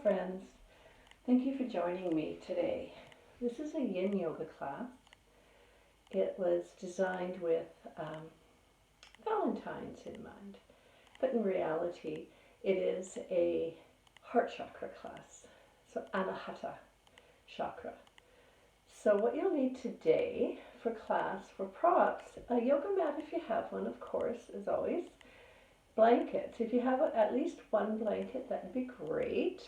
friends, thank you for joining me today. This is a yin yoga class. It was designed with Valentine's in mind, but in reality it is a heart chakra class, so anahata chakra. So what you'll need today for class, for props, a yoga mat if you have one, of course, as always, blankets. If you have at least one blanket, that would be great.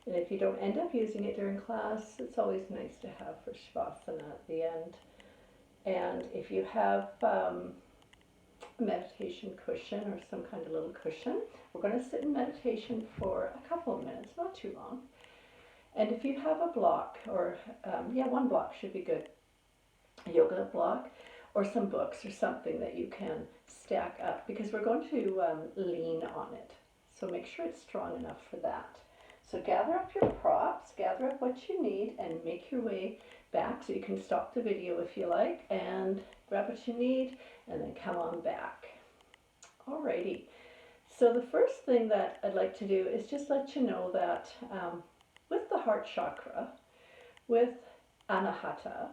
And if you don't end up using it during class, it's always nice to have for shavasana at the end. And if you have a meditation cushion or some kind of little cushion, we're going to sit in meditation for a couple of minutes, not too long. And if you have a block, or one block should be good, a yoga block, or some books or something that you can stack up, because we're going to lean on it. So make sure it's strong enough for that. So gather up your props, gather up what you need, and make your way back. So you can stop the video if you like, and grab what you need, and then come on back. Alrighty. So the first thing that I'd like to do is just let you know that with the heart chakra, with anahata,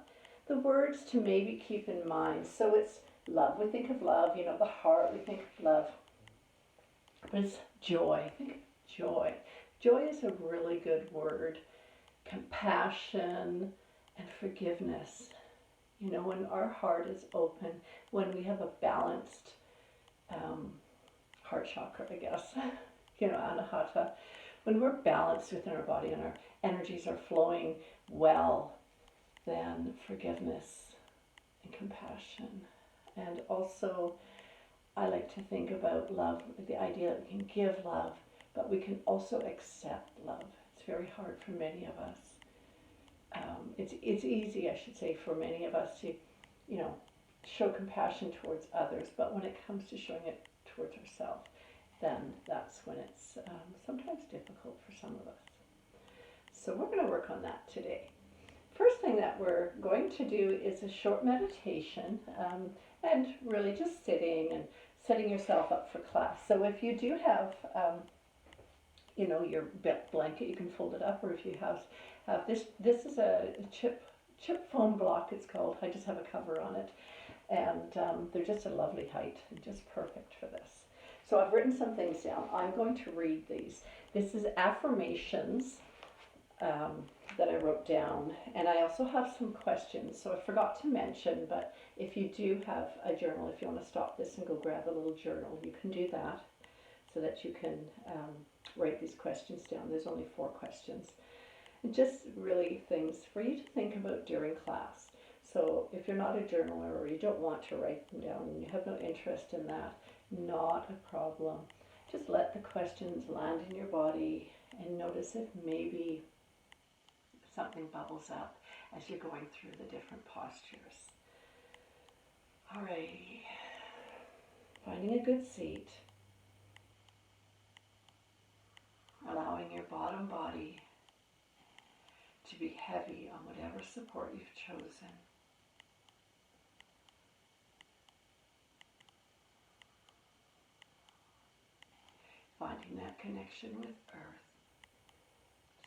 the words to maybe keep in mind. So it's love. We think of love, you know, the heart, we think of love. But it's joy. Think of joy. Joy is a really good word. Compassion and forgiveness. You know, when our heart is open, when we have a balanced heart chakra, I guess, you know, anahata, when we're balanced within our body and our energies are flowing well, then forgiveness and compassion. And also, I like to think about love, the idea that we can give love, but we can also accept love. It's very hard for many of us. It's easy, I should say, for many of us to, you know, show compassion towards others, but when it comes to showing it towards ourselves, then that's when it's sometimes difficult for some of us. So we're going to work on that today. First thing that we're going to do is a short meditation, and really just sitting and setting yourself up for class. So if you do have, you know, your blanket, you can fold it up, or if you have this is a chip foam block, it's called. I just have a cover on it, and they're just a lovely height and just perfect for this. So I've written some things down. I'm going to read these. This is affirmations that I wrote down, and I also have some questions. So I forgot to mention, but if you do have a journal, if you want to stop this and go grab a little journal, you can do that, so that you can write these questions down. There's only 4 questions. And just really things for you to think about during class. So if you're not a journaler, or you don't want to write them down and you have no interest in that, not a problem. Just let the questions land in your body and notice if maybe something bubbles up as you're going through the different postures. Alrighty. Finding a good seat. Allowing your bottom body to be heavy on whatever support you've chosen. Finding that connection with earth,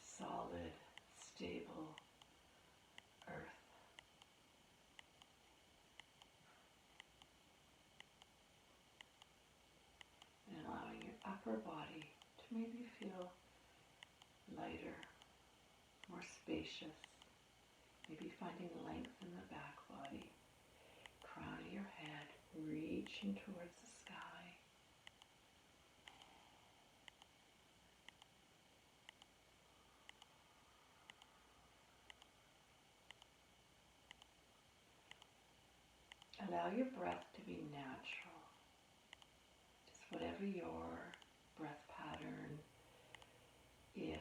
solid, stable earth. And allowing your upper body to maybe feel lighter, more spacious, maybe finding length in the back body, crown of your head reaching towards the sky. Allow your breath to be natural, just whatever your breath pattern is.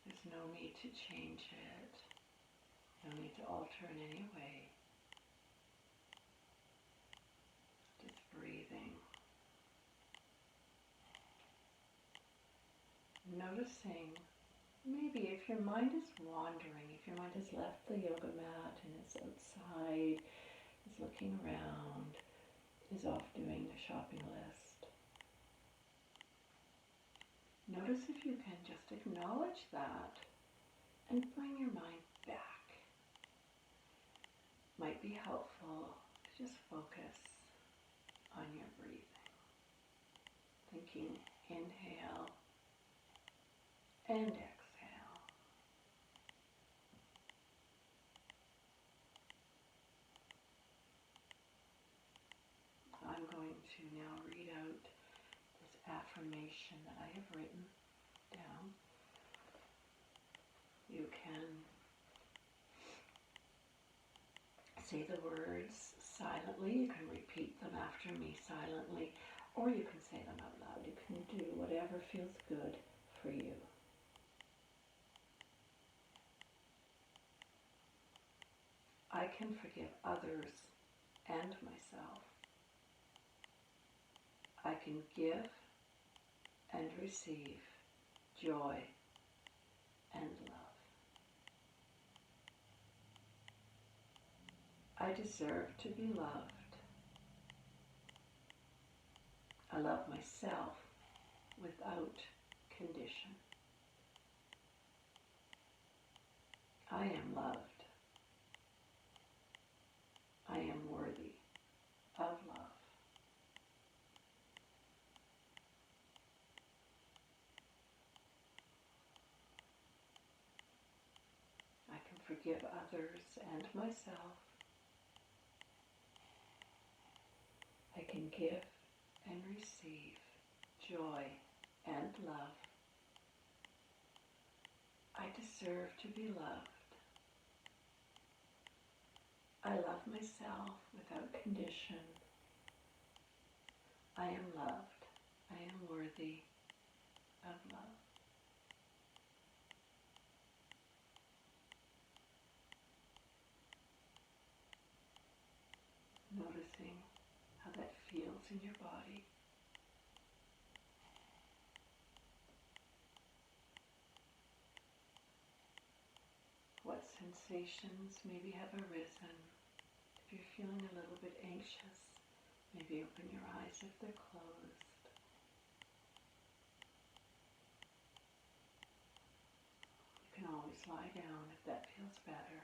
There's no need to change it, no need to alter in any way. Just breathing. Noticing maybe if your mind is wandering, if your mind has left the yoga mat and it's outside, is looking around, is off doing the shopping list. Notice if you can just acknowledge that and bring your mind back. Might be helpful to just focus on your breathing. Thinking inhale and exhale. I'm going to now read out this affirmation that I have written down. You can say the words silently. You can repeat them after me silently, or you can say them out loud. You can do whatever feels good for you. I can forgive others and myself. I can give and receive joy and love. I deserve to be loved. I love myself without condition. I am loved. I am worthy of love. I can forgive others and myself. I can give and receive joy and love. I deserve to be loved. I love myself without condition. I am loved. I am worthy of love. Noticing how that feels in your body. What sensations maybe have arisen. If you're feeling a little bit anxious, maybe open your eyes if they're closed. You can always lie down if that feels better.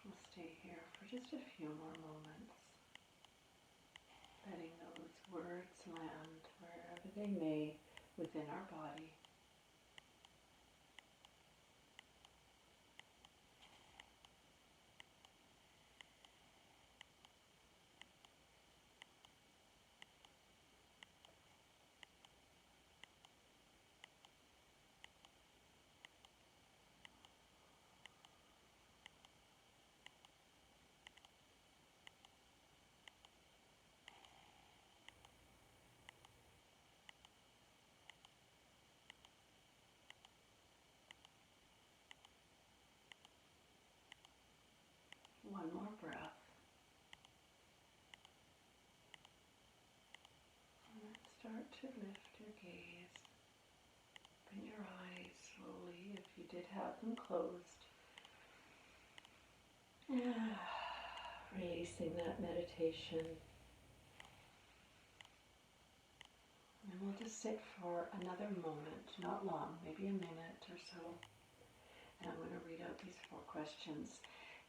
We'll stay here for just a few more moments, letting those words land wherever they may within our body. One more breath. And start to lift your gaze. Open your eyes slowly if you did have them closed. Releasing that meditation. And we'll just sit for another moment, not long, maybe a minute or so. And I'm going to read out these 4 questions.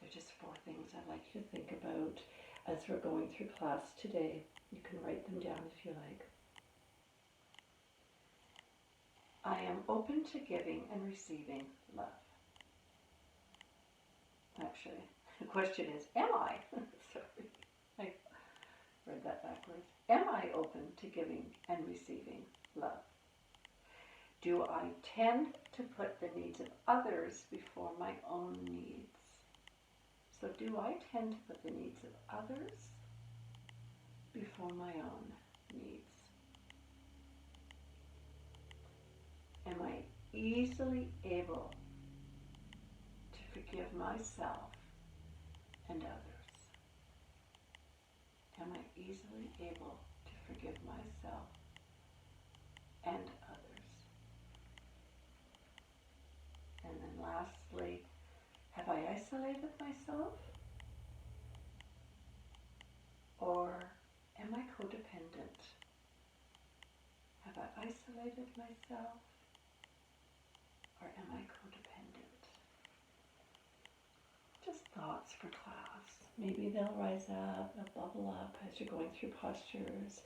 They're just 4 things I'd like you to think about as we're going through class today. You can write them down if you like. I am open to giving and receiving love. Actually, the question is, am I? Sorry, I read that backwards. Am I open to giving and receiving love? Do I tend to put the needs of others before my own needs? So do I tend to put the needs of others before my own needs? Am I easily able to forgive myself and others? Am I easily able to forgive myself and others? And then lastly, have I isolated myself? Or am I codependent isolated myself? Or am I codependent? Just thoughts for class. Maybe they'll rise up, they'll bubble up as you're going through postures.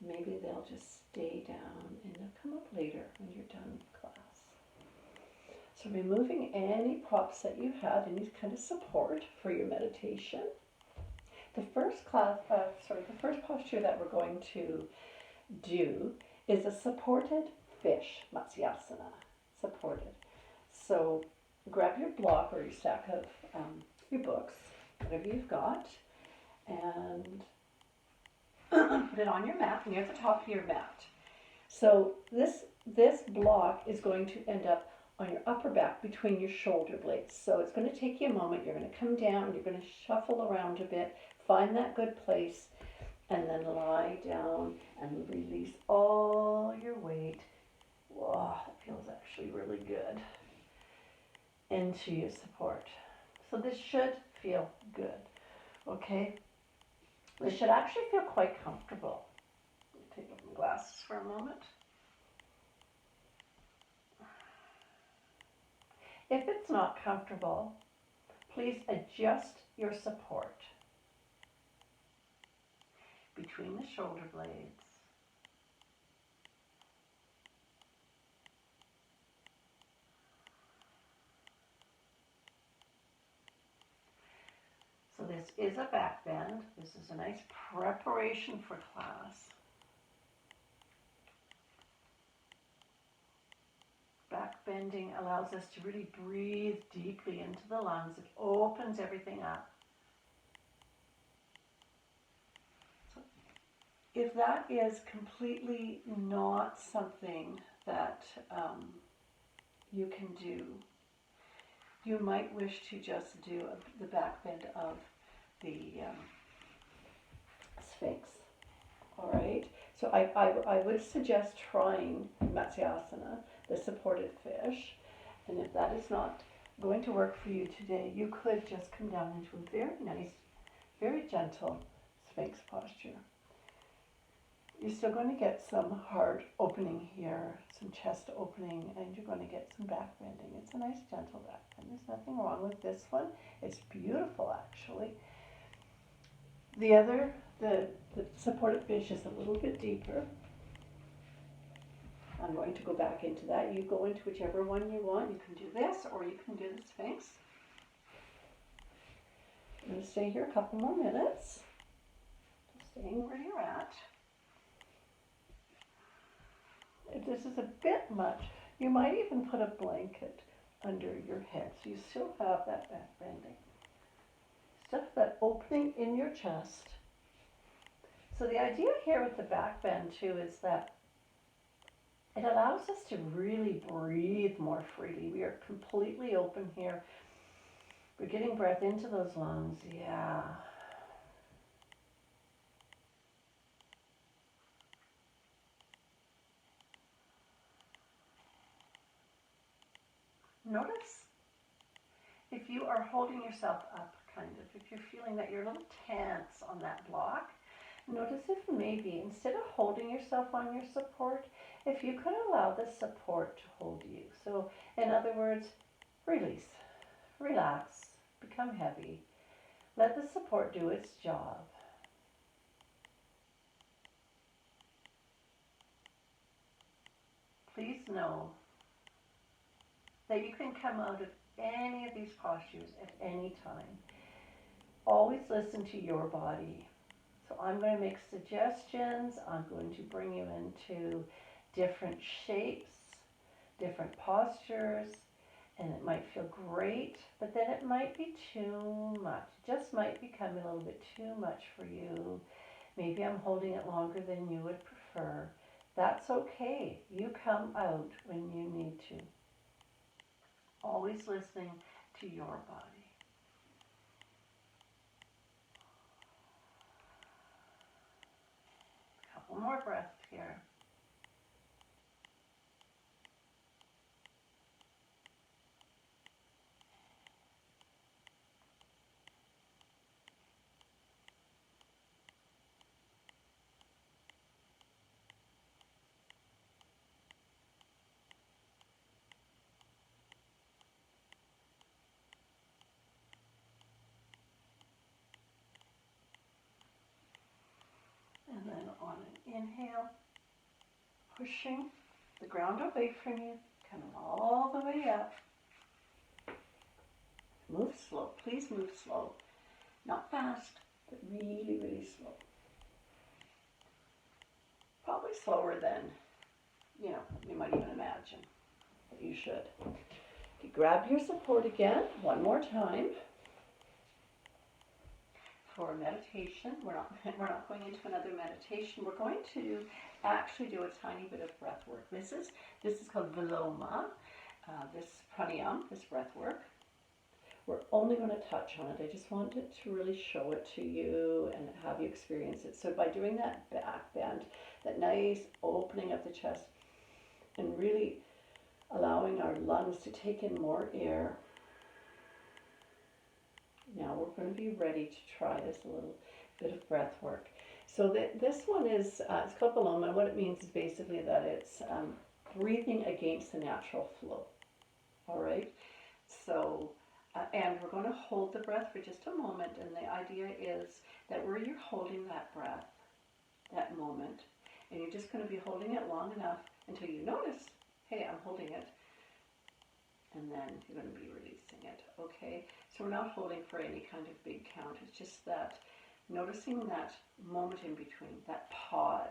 Maybe they'll just stay down and they'll come up later when you're done with class. So removing any props that you have, any kind of support for your meditation. The first posture that we're going to do is a supported fish, Matsyasana, supported. So grab your block or your stack of your books, whatever you've got, and put it on your mat, near the top of your mat. So this block is going to end up on your upper back between your shoulder blades. So it's going to take you a moment. You're going to come down, you're going to shuffle around a bit, find that good place, and then lie down and release all your weight. Wow, that feels actually really good. Into your support. So this should feel good, okay? This should actually feel quite comfortable. Take off my glasses for a moment. If it's not comfortable, please adjust your support between the shoulder blades. So this is a back bend. This is a nice preparation for class. Back bending allows us to really breathe deeply into the lungs. It opens everything up. So if that is completely not something that you can do, you might wish to just do the back bend of the Sphinx. All right. So I would suggest trying Matsyasana, the supported fish, and if that is not going to work for you today, you could just come down into a very nice, very gentle Sphinx posture. You're still going to get some heart opening here, some chest opening, and you're going to get some back bending. It's a nice gentle back bend. There's nothing wrong with this one. It's beautiful, actually. The supported fish is a little bit deeper. I'm going to go back into that. You go into whichever one you want. You can do this or you can do the Sphinx. I'm going to stay here a couple more minutes. Staying where you're at. If this is a bit much, you might even put a blanket under your head so you still have that back bending. Still have that opening in your chest. So the idea here with the back bend too is that it allows us to really breathe more freely. We are completely open here. We're getting breath into those lungs. Yeah. Notice if you are holding yourself up, kind of, if you're feeling that you're a little tense on that block, notice if maybe instead of holding yourself on your support, if you could allow the support to hold you. So in other words, release, relax, become heavy. Let the support do its job. Please know that you can come out of any of these postures at any time. Always listen to your body. So I'm going to make suggestions. I'm going to bring you into different shapes, different postures, and it might feel great, but then it might be too much. It just might become a little bit too much for you. Maybe I'm holding it longer than you would prefer. That's okay. You come out when you need to. Always listening to your body. Couple more breaths here. Inhale, pushing the ground away from you, coming all the way up. Move slow, please move slow. Not fast, but really, really slow. Probably slower than, you might even imagine, but you should. Okay, grab your support again, one more time. For meditation, we're not going into another meditation. We're going to actually do a tiny bit of breath work. This is called Viloma, this pranayama, this breath work. We're only going to touch on it. I just wanted to really show it to you and have you experience it. So by doing that back bend, that nice opening of the chest, and really allowing our lungs to take in more air. Now we're going to be ready to try this a little bit of breath work. So this one is, it's called Viloma, and what it means is basically that it's breathing against the natural flow. All right? So, and we're going to hold the breath for just a moment, and the idea is that where you're holding that breath, that moment, and you're just going to be holding it long enough until you notice, hey, I'm holding it, and then you're going to be releasing it, okay? So we're not holding for any kind of big count. It's just that noticing that moment in between, that pause.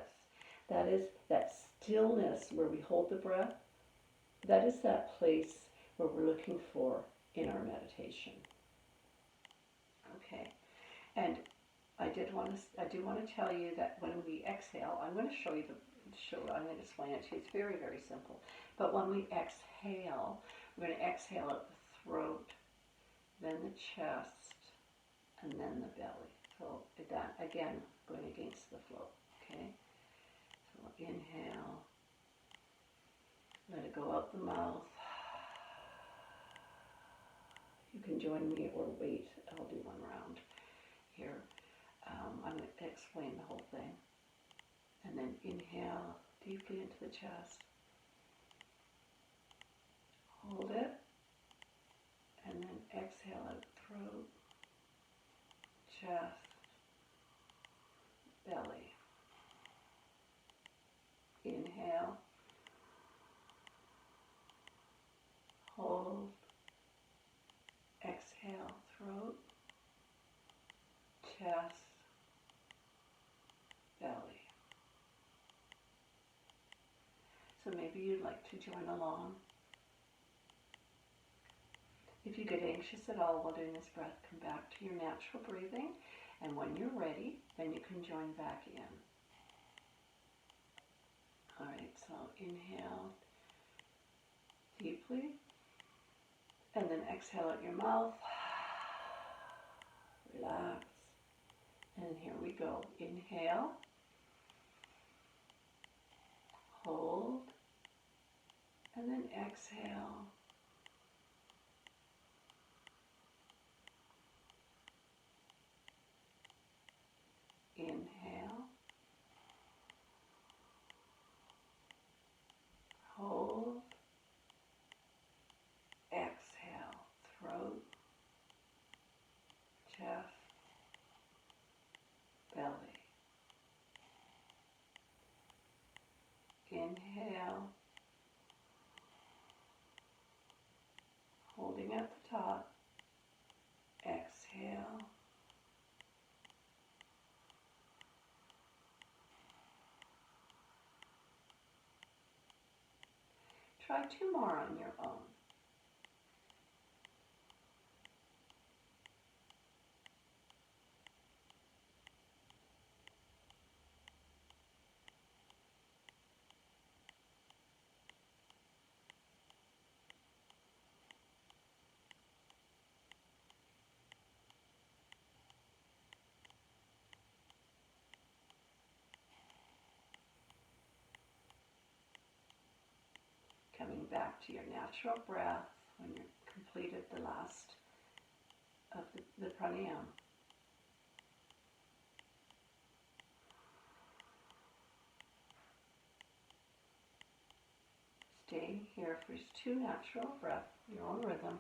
That is that stillness where we hold the breath. That is that place where we're looking for in our meditation. Okay, and I do want to tell you that when we exhale, I'm going to show you I'm going to explain it to you. It's very, very simple. But when we exhale, we're going to exhale at the throat, then the chest, and then the belly. So that, again, going against the flow, okay? So inhale, let it go out the mouth. You can join me or wait. I'll do one round here. I'm going to explain the whole thing. And then inhale deeply into the chest. Hold it. And then exhale out throat, chest, belly. Inhale. Hold. Exhale, throat, chest, belly. So maybe you'd like to join along. If you get anxious at all while doing this breath, come back to your natural breathing, and when you're ready, then you can join back in. All right, so inhale deeply, and then exhale out your mouth. Relax. And here we go. Inhale. Hold. And then exhale. Inhale. Hold. Exhale. Throat. Chest. Belly. Inhale. Holding at the top. Exhale. Try 2 more on your own. Coming back to your natural breath when you've completed the last of the pranayama. Stay here for 2 natural breaths, your own rhythm.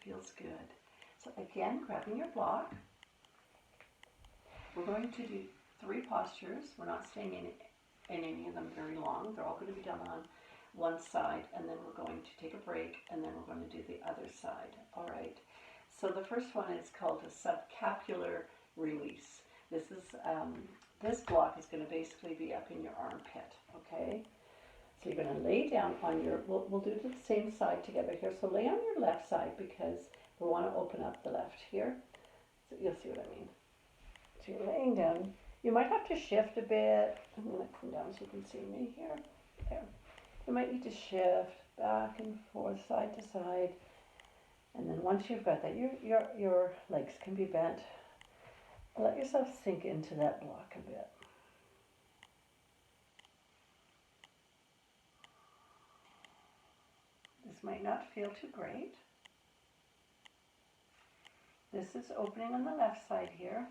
feels good. So again, grabbing your block. We're going to do 3 postures. We're not staying in any of them very long. They're all going to be done on one side, and then we're going to take a break, and then we're going to do the other side. All right. So the first one is called a subscapular release. This block is going to basically be up in your armpit. Okay. So you're going to lay down on your. We'll do the same side together here. So lay on your left side because we want to open up the left here. So you'll see what I mean. So you're laying down. You might have to shift a bit. I'm going to come down so you can see me here. There. You might need to shift back and forth, side to side. And then once you've got that, your legs can be bent. Let yourself sink into that block a bit. This might not feel too great. This is opening on the left side here.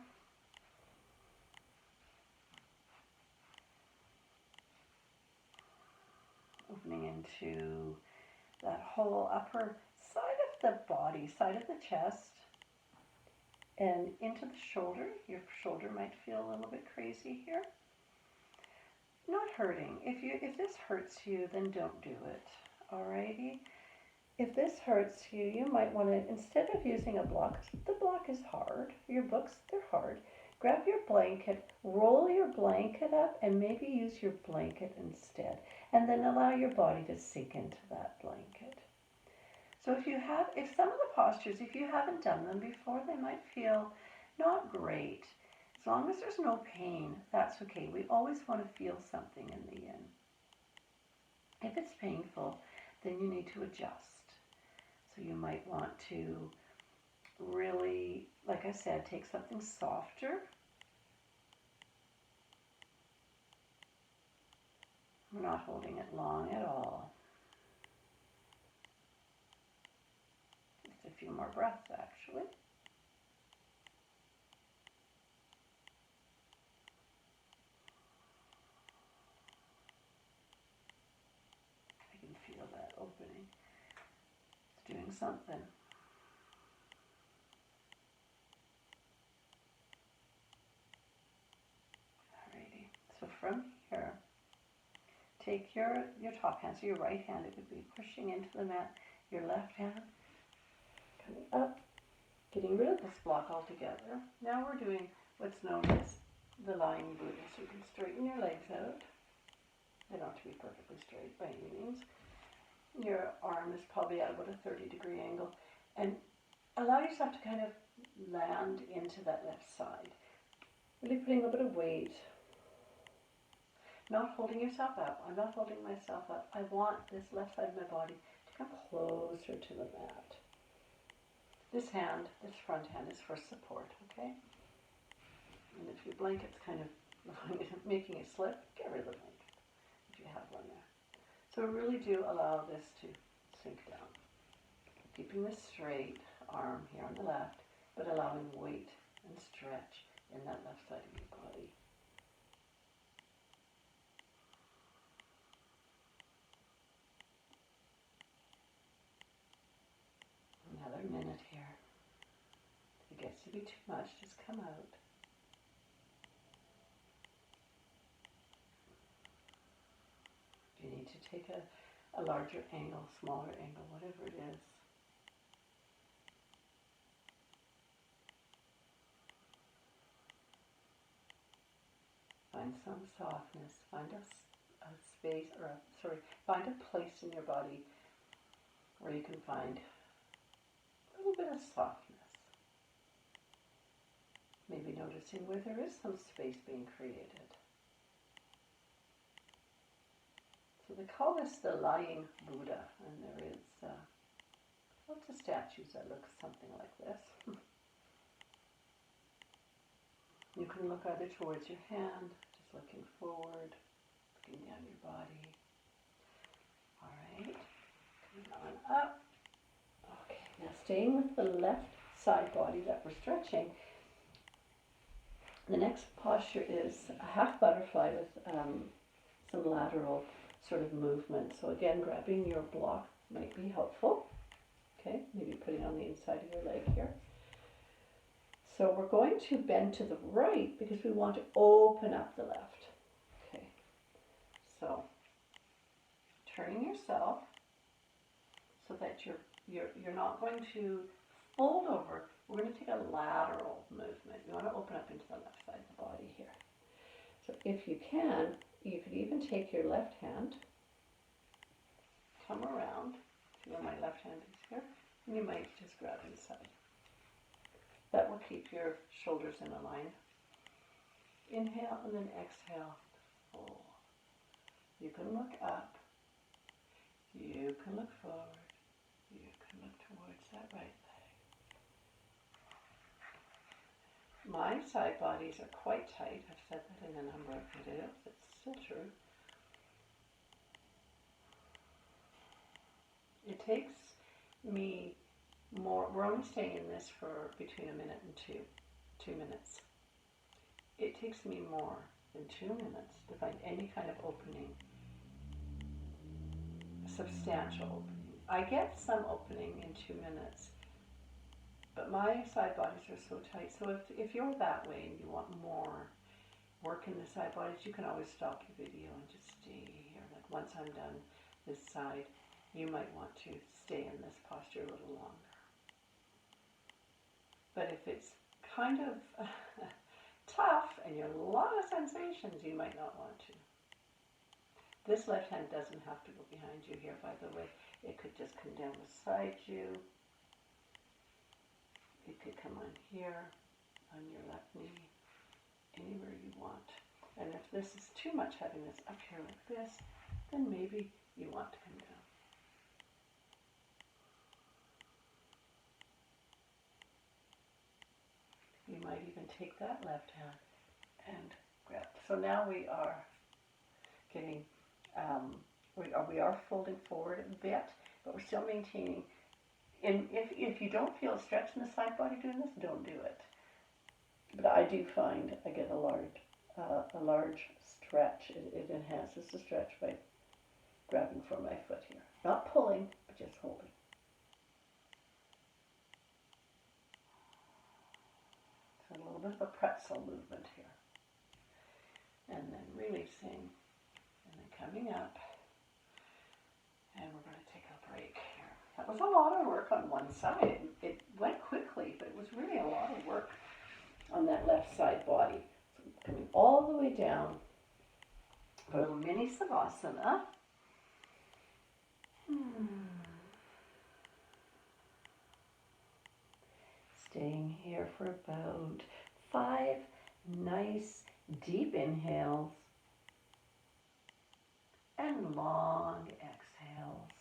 Opening into that whole upper side of the body, side of the chest, and into the shoulder. Your shoulder might feel a little bit crazy here. Not hurting. If this hurts you, then don't do it. Alrighty? If this hurts you, you might want to, instead of using a block, the block is hard. Your books, they're hard. Grab your blanket, roll your blanket up, and maybe use your blanket instead. And then allow your body to sink into that blanket. So if some of the postures, if you haven't done them before, they might feel not great. As long as there's no pain, that's okay. We always want to feel something in the yin. If it's painful, then you need to adjust. So you might want to really, like I said, take something softer. We're not holding it long at all. Just a few more breaths, actually. I can feel that opening. It's doing something. Alrighty. So from here, take your top hand, so your right hand, it would be pushing into the mat, your left hand coming up, getting rid of this block altogether. Now we're doing what's known as the lying Buddha. So you can straighten your legs out. They don't have to be perfectly straight by any means. Your arm is probably at about a 30-degree angle. And allow yourself to kind of land into that left side. Really putting a bit of weight. Not holding yourself up. I'm not holding myself up. I want this left side of my body to come closer to the mat. This hand, this front hand, is for support, okay? And if your blanket's kind of making it slip, get rid of the blanket if you have one there. So really do allow this to sink down. Keeping this straight arm here on the left, but allowing weight and stretch in that left side of your body. Another minute here. If it gets to be too much, just come out. You need to take a larger angle, smaller angle, whatever it is. Find some softness. Find a space, find a place in your body where you can find a little bit of softness. Maybe noticing where there is some space being created. So they call this the lying Buddha, and there is lots of statues that look something like this. You can look either towards your hand, just looking forward, looking down your body. All right, coming on up. Okay, now staying with the left side body that we're stretching. The next posture is a half butterfly with some lateral sort of movement. So again, grabbing your block might be helpful. Okay, maybe putting on the inside of your leg here. So we're going to bend to the right because we want to open up the left. Okay, so turning yourself so that you're not going to fold over. We're going to take a lateral movement. You want to open up into the left side of the body here. So if you can, you could even take your left hand, come around to where my left hand is here, and you might just grab inside. That will keep your shoulders in a line. Inhale and then exhale. Fold. You can look up. You can look forward. You can look towards that right leg. My side bodies are quite tight. I've said that in a number of videos. It's still true. It takes me more, we're only staying in this for between a minute and 2 minutes. It takes me more than 2 minutes to find any kind of opening, substantial opening. I get some opening in 2 minutes, but my side bodies are so tight. So if you're that way and you want more work in the side bodies, you can always stop the video and just stay here. Like once I'm done this side, you might want to stay in this posture a little longer. But if it's kind of tough and you have a lot of sensations, you might not want to. This left hand doesn't have to go behind you here, by the way. It could just come down beside you. It could come on here, on your left knee, anywhere you want. And if this is too much having this up here like this, then maybe you want to come down. You might even take that left hand and grab. So now we are getting, we are folding forward a bit, but we're still maintaining. And if you don't feel a stretch in the side body doing this, don't do it. But I do find I get a large stretch. It enhances the stretch by grabbing for my foot here. Not pulling, but just holding. So a little bit of a pretzel movement here. And then releasing, and then coming up. And we're going to take a break here. That was a lot of work on one side. It went quickly, but it was really a lot of work on that left side body. So coming all the way down for a little mini savasana. Staying here for about 5 nice deep inhales and long exhales.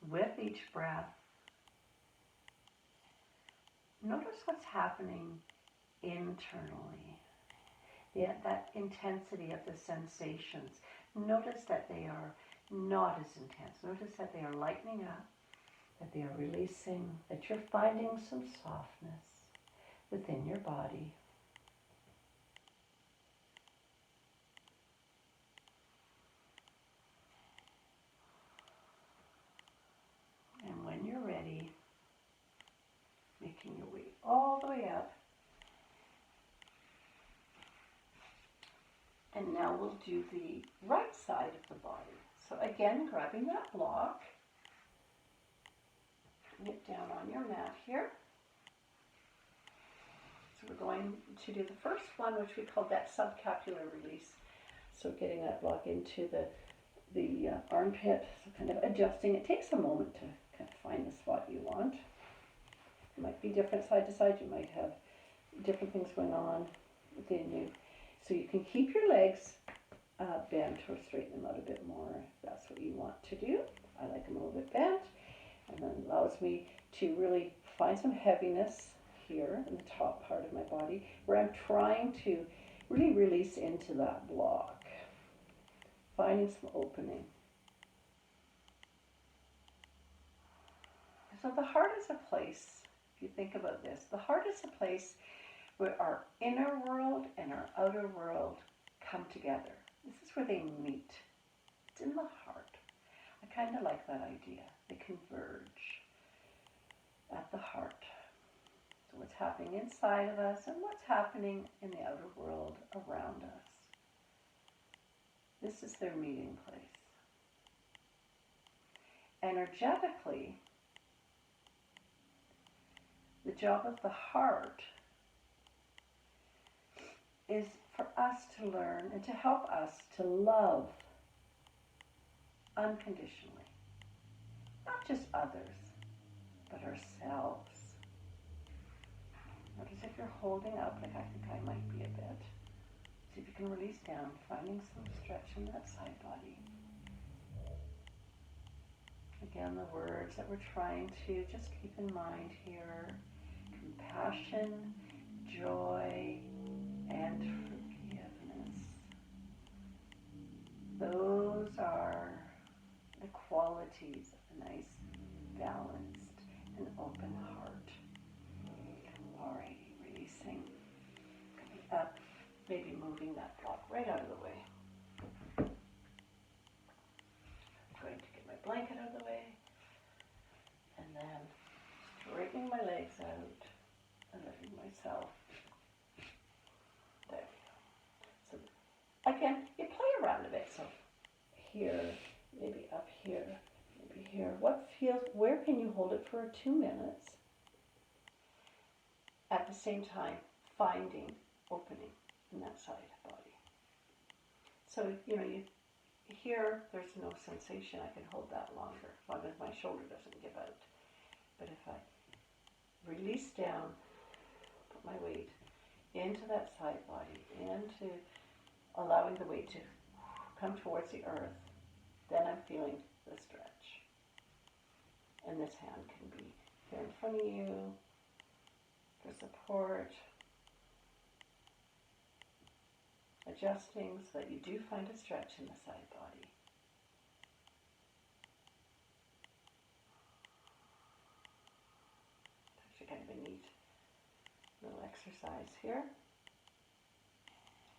With each breath, notice what's happening internally. That intensity of the sensations. Notice that they are not as intense. Notice that they are lightening up, that they are releasing, that you're finding some softness within your body. And when you're ready, making your way all the way up. And now we'll do the right side of the body. So again, grabbing that block, putting it down on your mat here. So we're going to do the first one, which we call that subcapular release. So getting that block into the armpit, so kind of adjusting. It takes a moment to kind of find the spot you want. It might be different side to side. You might have different things going on within you. So you can keep your legs bent or straighten them out a bit more if that's what you want to do. I like them a little bit bent, and then it allows me to really find some heaviness here in the top part of my body where I'm trying to really release into that block, finding some opening. So the heart is a place, if you think about this, the heart is a place where our inner world and our outer world come together. This is where they meet. It's in the heart. I kind of like that idea. They converge at the heart. So what's happening inside of us and what's happening in the outer world around us. This is their meeting place. Energetically, the job of the heart is for us to learn and to help us to love unconditionally. Not just others, but ourselves. Notice if you're holding up, like I think I might be a bit. See if you can release down, finding some stretch in that side body. Again, the words that we're trying to just keep in mind here. Compassion, joy, and forgiveness. Those are the qualities of a nice, balanced, and open heart. Alrighty, releasing. Coming up, maybe moving that block right out of the way. I'm going to get my blanket out of the way. And then straightening my legs out and letting myself. There we go. So again, you play around a bit. So here, maybe up here, maybe here. What feels, where can you hold it for 2 minutes? At the same time, finding opening in that side body. So, here there's no sensation. I can hold that longer, as long as my shoulder doesn't give out. But if I release down, put my weight into that side body, into allowing the weight to come towards the earth, then I'm feeling the stretch. And this hand can be here in front of you for support, adjusting so that you do find a stretch in the side body. It's actually kind of a neat little exercise here.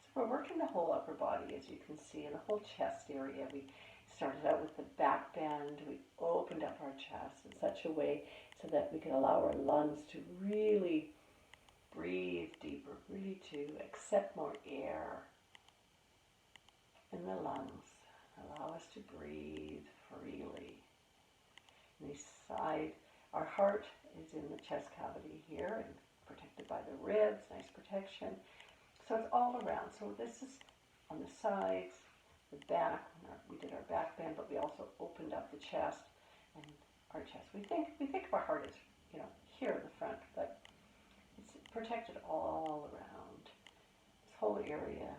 So we're working the whole upper body, as you can see, in the whole chest area. We started out with the back bend. We opened up our chest in such a way so that we could allow our lungs to really breathe deeper, really to accept more air in the lungs. Allow us to breathe freely. And the side, our heart is in the chest cavity here and protected by the ribs, nice protection. So it's all around. So this is on the sides, the back. We did our back bend, but we also opened up the chest and our chest. We think of our heart as, here in the front, but it's protected all around. This whole area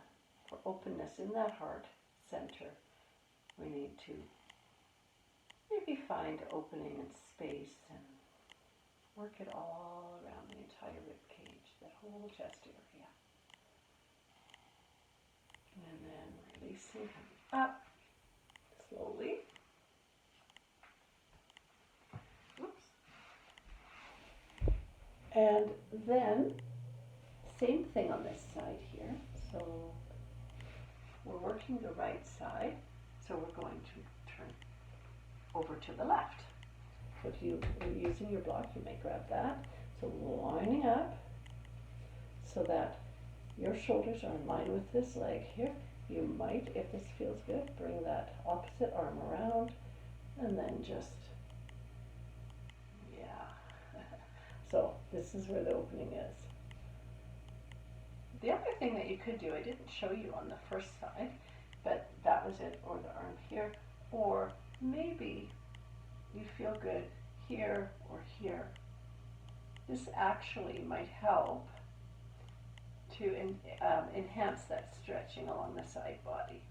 for openness in that heart center. We need to maybe find opening and space and work it all around the entire rib cage, that whole chest area. And then releasing, coming up slowly. Oops. And then same thing on this side here. So we're working the right side. So we're going to turn over to the left. So if you are using your block, you may grab that. So lining up so that your shoulders are in line with this leg here. You might, if this feels good, bring that opposite arm around and then just, So this is where the opening is. The other thing that you could do, I didn't show you on the first side, but that was it, or the arm here, or maybe you feel good here or here. This actually might help to enhance that stretching along the side body.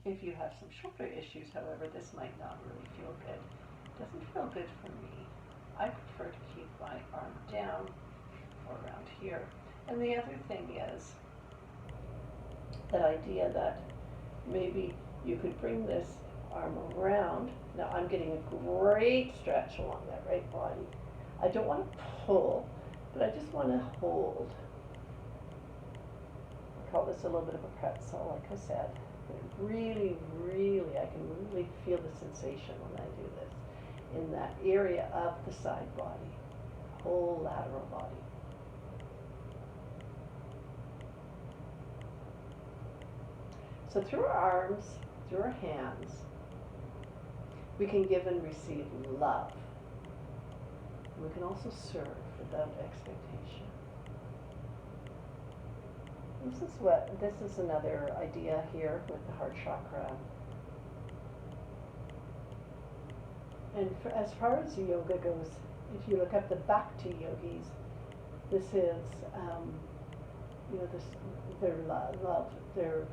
If you have some shoulder issues, however, this might not really feel good. It doesn't feel good for me. I prefer to keep my arm down or around here. And the other thing is that idea that maybe you could bring this arm around. Now I'm getting a great stretch along that right body. I don't want to pull, but I just want to hold. call this a little bit of a pretzel, like I said. But really, really, I can really feel the sensation when I do this in that area of the side body, whole lateral body. So through our arms, through our hands, we can give and receive love. And we can also serve without expectation. This is another idea here with the heart chakra. And as far as yoga goes, if you look up the Bhakti yogis, this is, their love, their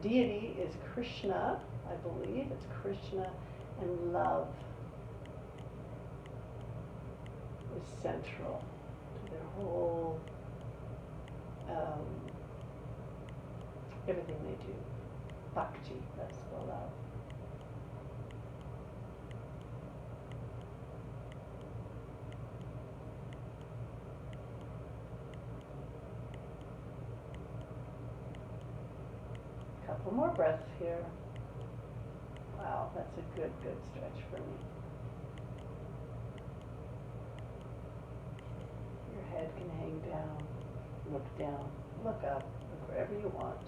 deity is Krishna, I believe. It's Krishna, and love is central to their whole, everything they do. Bhakti, that's the love. Couple more breaths here. Wow, that's a good stretch for me. Your head can hang down, look up, look wherever you want.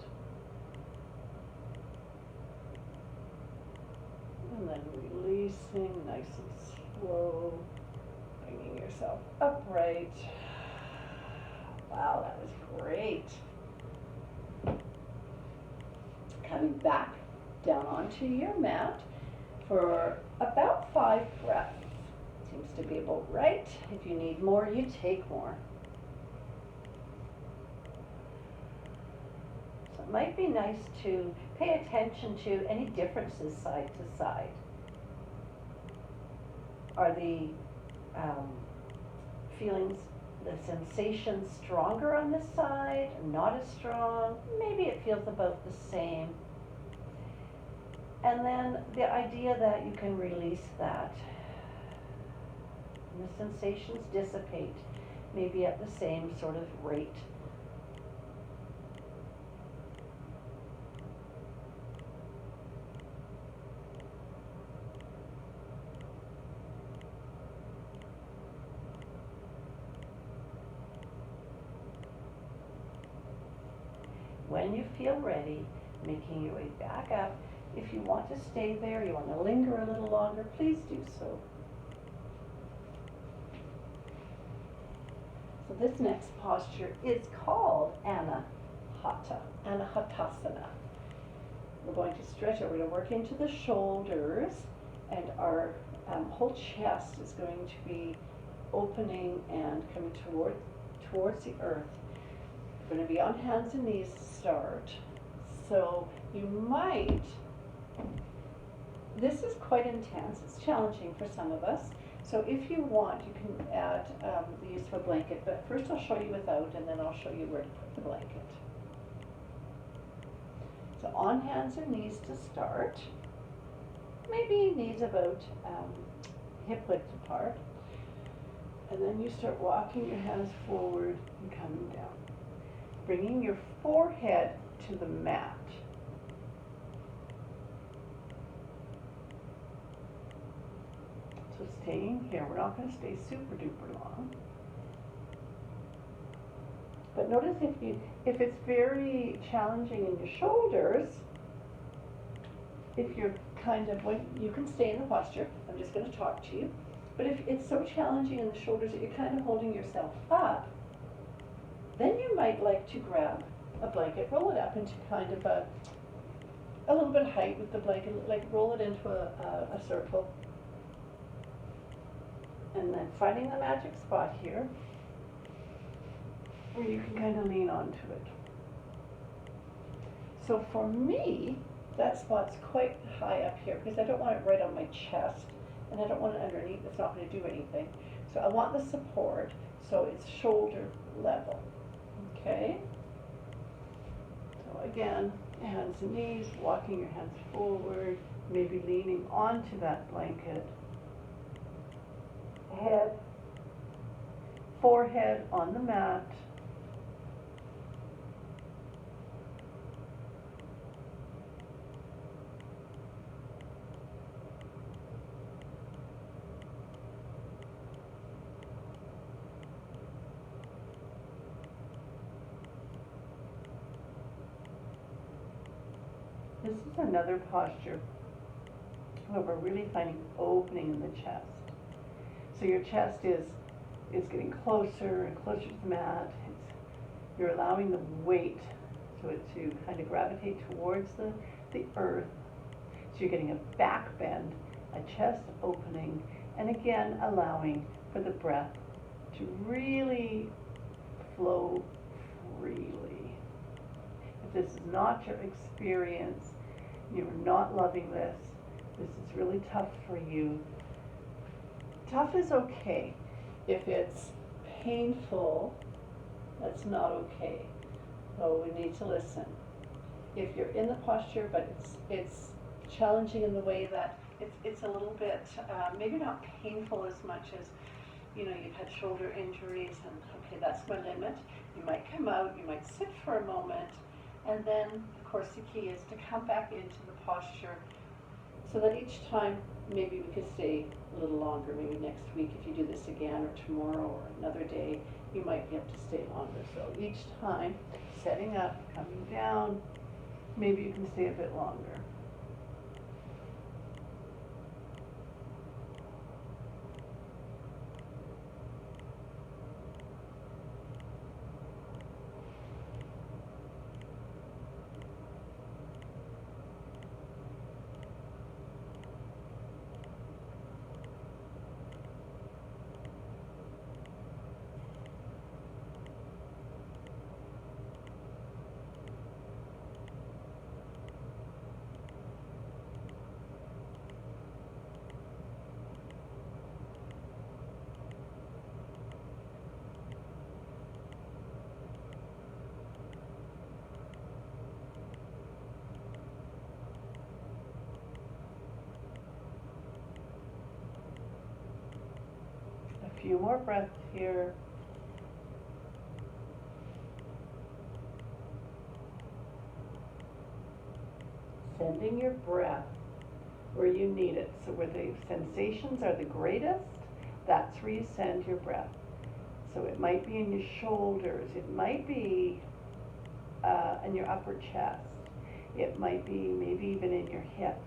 And then releasing nice and slow, bringing yourself upright. Wow, that was great. Coming back down onto your mat for about 5 breaths. Seems to be about right. If you need more, you take more. So it might be nice to pay attention to any differences side to side. Are the feelings, the sensations stronger on this side, not as strong? Maybe it feels about the same. And then the idea that you can release that. And the sensations dissipate, maybe at the same sort of rate. When you feel ready, making your way back up. If you want to stay there, you want to linger a little longer, please do so. So this next posture is called Anahatasana. We're going to stretch it. We're going to work into the shoulders, and our whole chest is going to be opening and coming towards the earth. We're going to be on hands and knees to start. So you might, this is quite intense, it's challenging for some of us. So if you want, you can add the use of a blanket, but first I'll show you without, and then I'll show you where to put the blanket. So on hands and knees to start, maybe knees about hip width apart, and then you start walking your hands forward and coming down. Bringing your forehead to the mat. So staying here, we're not going to stay super duper long. But notice if it's very challenging in your shoulders, if you're kind of, you can stay in the posture, I'm just going to talk to you, but if it's so challenging in the shoulders that you're kind of holding yourself up, then you might like to grab a blanket, roll it up into kind of a little bit of height with the blanket, like roll it into a circle. And then finding the magic spot here, where you can kind of lean onto it. So for me, that spot's quite high up here, because I don't want it right on my chest, and I don't want it underneath, it's not going to do anything. So I want the support, so it's shoulder level. Okay, so again, hands and knees, walking your hands forward, maybe leaning onto that blanket. Head, forehead on the mat. this is another posture where we're really finding opening in the chest. So your chest is getting closer and closer to the mat. You're allowing the weight to kind of gravitate towards the earth. So you're getting a back bend, a chest opening, and again allowing for the breath to really flow freely. If this is not your experience, you're not loving this is really tough for you. Tough is okay. If it's painful, that's not okay. So we need to listen. If you're in the posture, but it's challenging in the way that it's a little bit, maybe not painful as much as, you've had shoulder injuries and, okay, that's my limit. You might come out, you might sit for a moment, and then, of course, the key is to come back into the posture so that each time, maybe we could stay a little longer, maybe next week if you do this again, or tomorrow, or another day, you might be able to stay longer. So each time, setting up, coming down, maybe you can stay a bit longer. A few more breaths here. Sending your breath where you need it. So where the sensations are the greatest, that's where you send your breath. So it might be in your shoulders, it might be in your upper chest, it might be maybe even in your hips.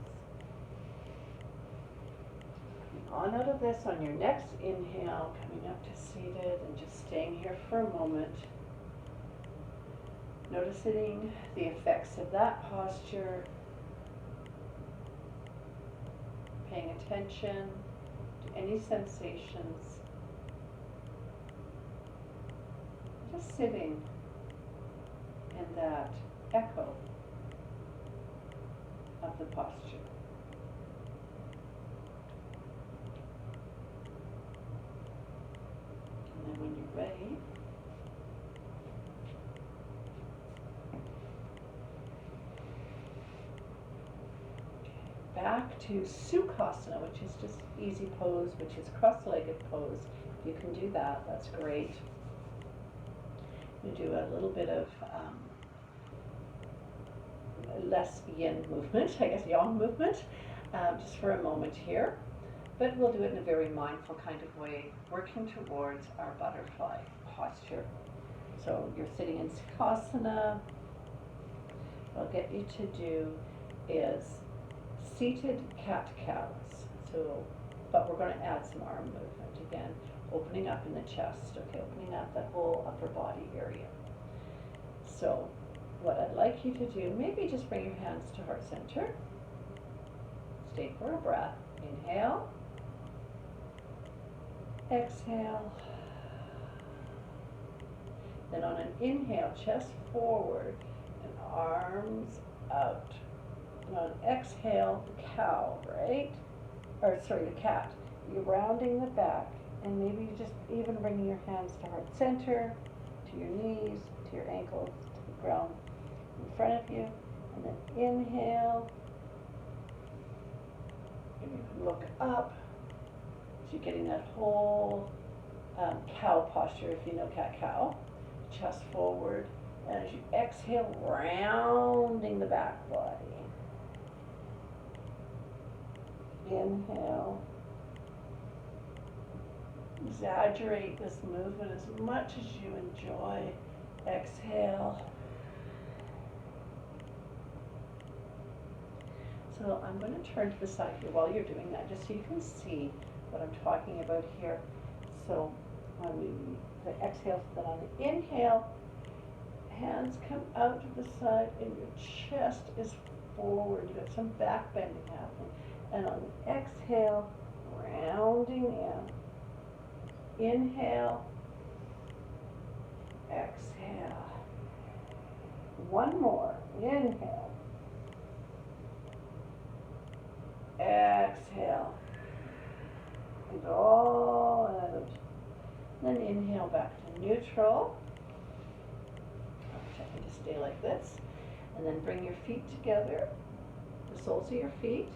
On out of this, on your next inhale, coming up to seated and just staying here for a moment. Noticing the effects of that posture. Paying attention to any sensations. Just sitting in that echo of the posture. And then when you're ready, back to Sukhasana, which is just easy pose, which is cross-legged pose. If you can do that, that's great. You do a little bit of less yin movement, I guess yang movement, just for a moment here. But we'll do it in a very mindful kind of way, working towards our butterfly posture. So you're sitting in Sukhasana. What I'll get you to do is seated cat-cows. So, but we're going to add some arm movement again, opening up in the chest, okay, opening up that whole upper body area. So, what I'd like you to do, maybe just bring your hands to heart center. Stay for a breath. Inhale. Exhale. Then on an inhale, chest forward and arms out. And on exhale, the cow, right? Or sorry, the cat. You're rounding the back and maybe just even bringing your hands to heart center, to your knees, to your ankles, to the ground in front of you. And then inhale. And you can look up. So you're getting that whole cow posture, if you know cat-cow. Chest forward. And as you exhale, rounding the back body. Inhale. Exaggerate this movement as much as you enjoy. Exhale. So I'm going to turn to the side here while you're doing that, just so you can see what I'm talking about here. So on the exhale, then on the inhale, hands come out to the side and your chest is forward. You've got some back bending happening. And on the exhale, rounding in. Inhale, exhale. One more. Inhale. Exhale. And all out. Then inhale back to neutral. Checking to stay like this. And then bring your feet together, the soles of your feet.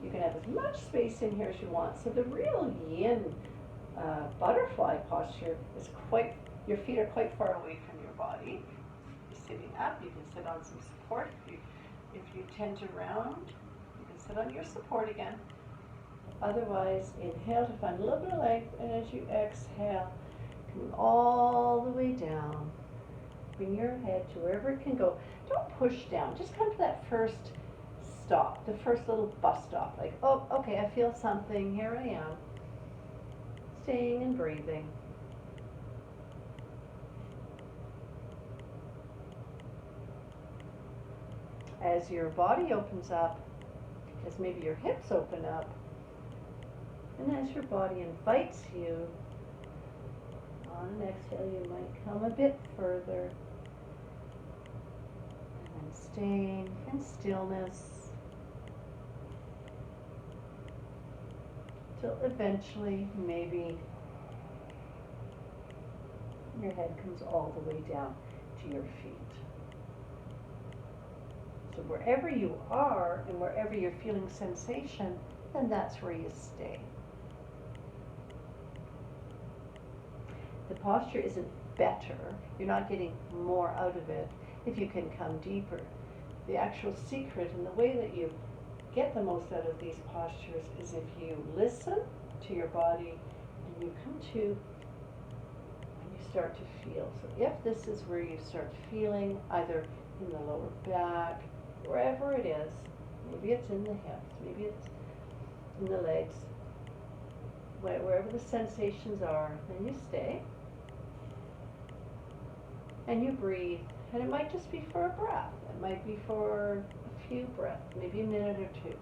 You can have as much space in here as you want. So the real yin butterfly posture is quite, your feet are quite far away from your body. You're sitting up, you can sit on some support. If you tend to round, you can sit on your support again. Otherwise, inhale to find a little bit of length, and as you exhale, come all the way down. Bring your head to wherever it can go. Don't push down, just come to that first stop, the first little bus stop. Like, oh, okay, I feel something, here I am. Staying and breathing. As your body opens up, as maybe your hips open up, and as your body invites you, on an exhale you might come a bit further, and then staying in stillness till eventually maybe your head comes all the way down to your feet. So wherever you are and wherever you're feeling sensation, then that's where you stay. The posture isn't better. You're not getting more out of it if you can come deeper. The actual secret and the way that you get the most out of these postures is if you listen to your body and you come to and you start to feel. So if this is where you start feeling, either in the lower back, wherever it is, maybe it's in the hips, maybe it's in the legs, wherever the sensations are, then you stay and you breathe. And it might just be for a breath, it might be for a few breaths, maybe a minute or two.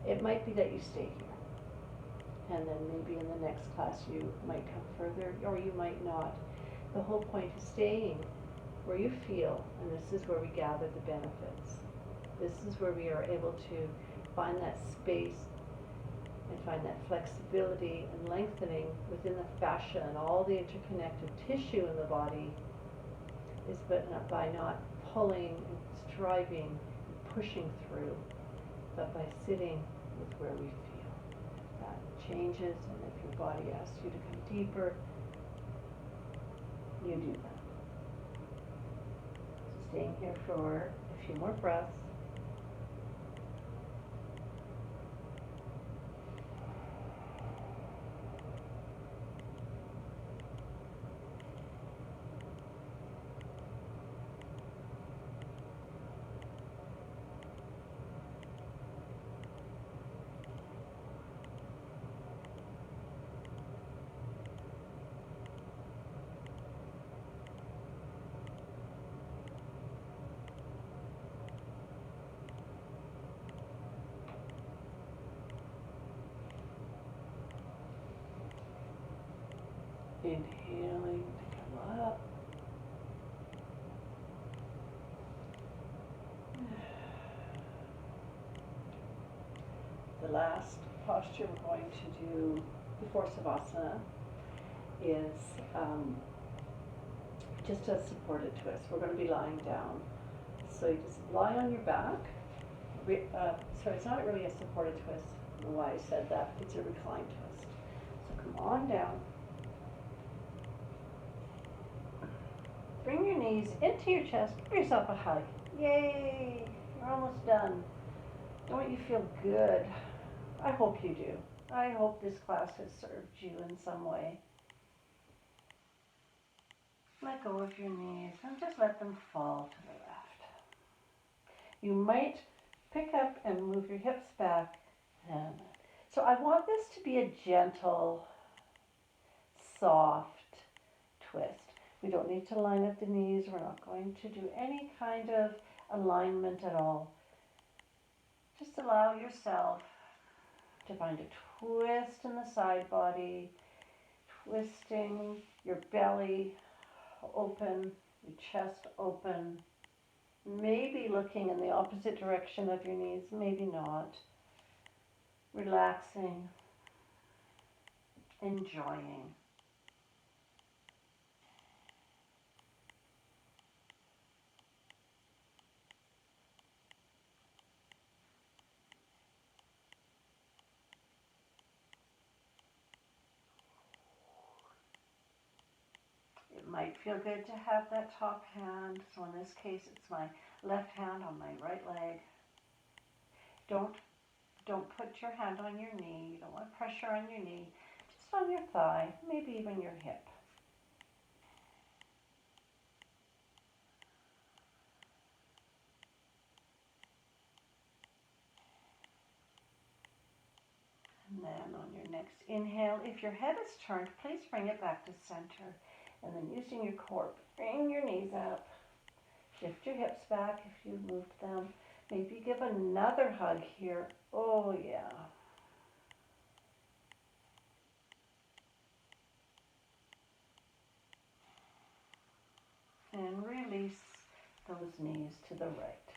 It might be that you stay here, and then maybe in the next class you might come further, or you might not. The whole point is staying where you feel, and this is where we gather the benefits. This is where we are able to find that space and find that flexibility and lengthening within the fascia and all the interconnected tissue in the body, is by not pulling and striving and pushing through, but by sitting with where we feel. That changes, and if your body asks you to come deeper, you do that. So staying here for a few more breaths. Inhaling to come up. The last posture we're going to do before Savasana is just a supported twist. We're going to be lying down. So you just lie on your back. Sorry, it's not really a supported twist. I don't know why I said that. It's a reclined twist. So come on down. Bring your knees into your chest. Give yourself a hug. Yay! You're almost done. Don't you feel good? I hope you do. I hope this class has served you in some way. Let go of your knees and just let them fall to the left. You might pick up and move your hips back. And so I want this to be a gentle, soft twist. We don't need to line up the knees. We're not going to do any kind of alignment at all. Just allow yourself to find a twist in the side body, twisting your belly open, your chest open, maybe looking in the opposite direction of your knees, maybe not. Relaxing, enjoying. It might feel good to have that top hand. So in this case, it's my left hand on my right leg. Don't put your hand on your knee. You don't want pressure on your knee. Just on your thigh, maybe even your hip. And then on your next inhale, if your head is turned, please bring it back to center. And then using your core, bring your knees up. Shift your hips back if you've moved them. Maybe give another hug here. Oh, yeah. And release those knees to the right.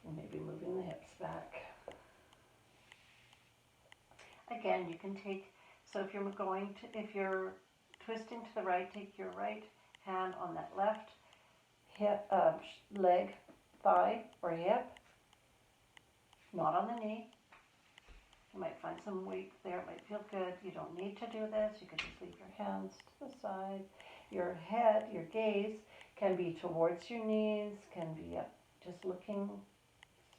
And maybe moving the hips back. Again, you can take, so if you're twisting to the right, take your right hand on that left hip, leg, thigh, or hip, not on the knee. You might find some weight there, it might feel good. You don't need to do this. You can just leave your hands to the side. Your head, your gaze can be towards your knees, can be up, just looking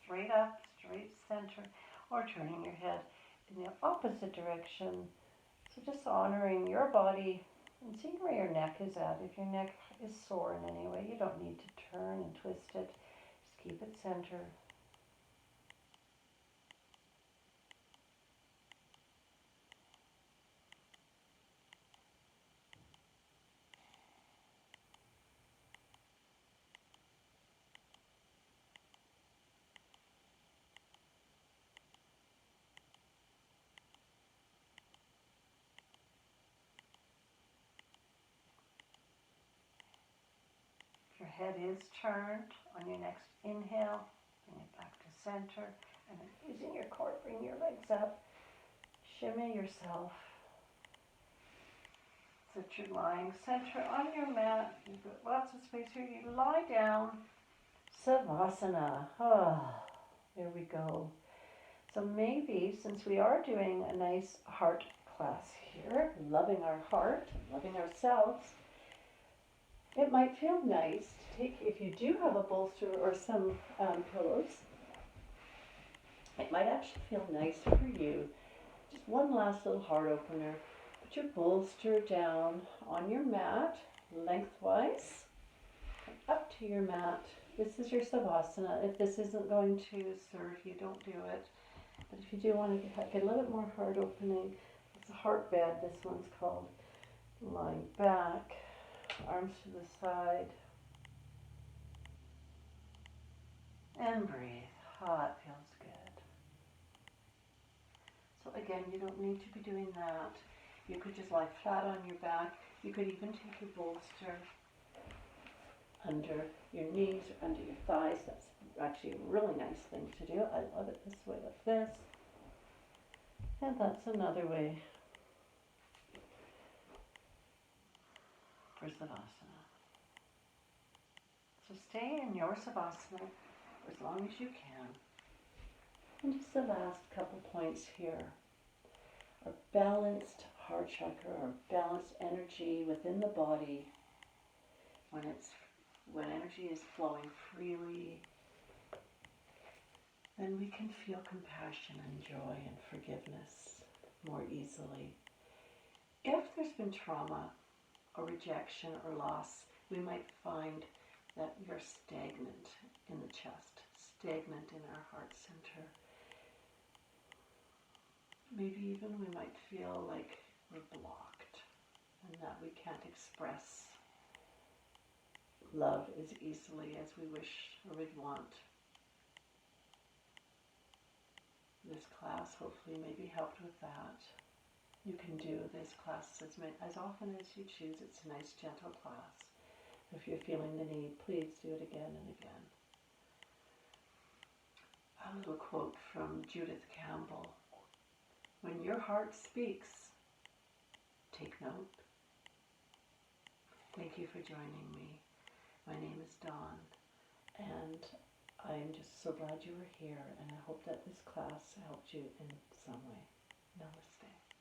straight up, straight center, or turning your head in the opposite direction. So just honoring your body and seeing where your neck is at. If your neck is sore in any way, you don't need to turn and twist it. Just keep it centered. If your head is turned, on your next inhale, bring it back to center. And then using your core, bring your legs up. Shimmy yourself. So that you're lying center on your mat. You've got lots of space here. You lie down. Savasana. There we go. So maybe, since we are doing a nice heart class here, loving our heart, loving ourselves, it might feel nice to take, if you do have a bolster or some pillows, it might actually feel nice for you. Just one last little heart opener. Put your bolster down on your mat, lengthwise, up to your mat. This is your Savasana. If this isn't going to serve you, don't do it. But if you do want to get a little bit more heart opening, it's a heart bed, this one's called. Lying back, arms to the side. And breathe. That feels good. So again, you don't need to be doing that. You could just lie flat on your back. You could even take your bolster under your knees or under your thighs. That's actually a really nice thing to do. I love it this way, like this. And that's another way for Savasana. So stay in your Savasana for as long as you can. And just the last couple points here. Our balanced heart chakra, our balanced energy within the body, when energy is flowing freely, then we can feel compassion and joy and forgiveness more easily. If there's been trauma or rejection or loss, we might find that you're stagnant in the chest, stagnant in our heart center. Maybe even we might feel like we're blocked and that we can't express love as easily as we wish or would want. This class hopefully maybe helped with that. You can do this class as often as you choose. It's a nice gentle class. If you're feeling the need, please do it again and again. A little quote from Judith Campbell. When your heart speaks, take note. Thank you for joining me. My name is Dawn, and I'm just so glad you were here, and I hope that this class helped you in some way. Namaste.